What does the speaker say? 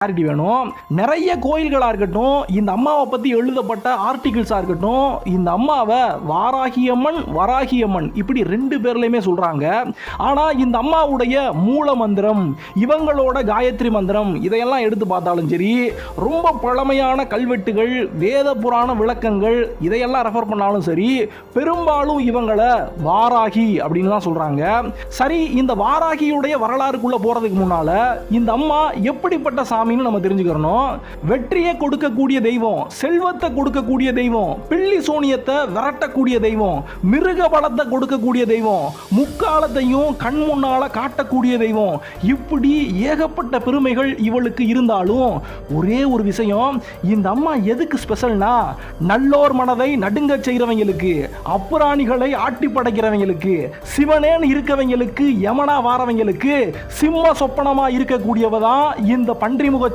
Clarity வேணும். நிறைய கோயில்களா இருக்கட்டும், இந்த அம்மாவை பத்தி எழுதப்பட்ட ஆர்டிகிள்ஸா இருக்கட்டும், இந்த அம்மாவை வாராகியம்மன் வராகியம்மன் இப்படி 2 பேர்லயுமே சொல்றாங்க. ஆனா இந்த அம்மாவுடைய மூல மந்திரம், இவங்களோட காயத்ரி மந்திரம் இதையெல்லாம் எடுத்து பார்த்தாலும் சரி, ரொம்ப பழமையான கல்வெட்டுகள், வேத புராண விளக்கங்கள் இதையெல்லாம் ரெஃபர் பண்ணாலும் சரி, பெரும்பாலும் இவங்களை வாராகி அப்படின்னு தான் சொல்றாங்க. சரி, இந்த வாராகியுடைய வரலாறுக்குள்ள போறதுக்கு முன்னால இந்த அம்மா எப்படிப்பட்ட சாமி நம்ம தெரிஞ்சுக்கணும். வெற்றியை கொடுக்கக்கூடிய தெய்வம், செல்வத்தை கொடுக்கக்கூடிய தெய்வம், பில்லி சோனியத்தை விரட்டக்கூடிய தெய்வம், மிருக பலத்தை கொடுக்கக்கூடிய தெய்வம், முக்காலத்தையும் கண் முன்னால காட்டக்கூடிய தெய்வம், இப்படி ஏகப்பட்ட பெருமைகள் இவளுக்கு இருந்தாலும் ஒரே ஒரு விஷயம், இந்த அம்மா எதுக்கு ஸ்பெஷல்னா, நல்லோர் மனதை நடுங்க செய்கிறவங்களுக்கு, அப்புராணிகளை ஆட்டி படைக்கிறவங்களுக்கு, சிவனேன்னு இருக்கவங்களுக்கு, யமனா வாரவங்களுக்கு, சிம்ம சொப்பனமா இருக்கக்கூடியவ தான் இந்த பன்றிமுக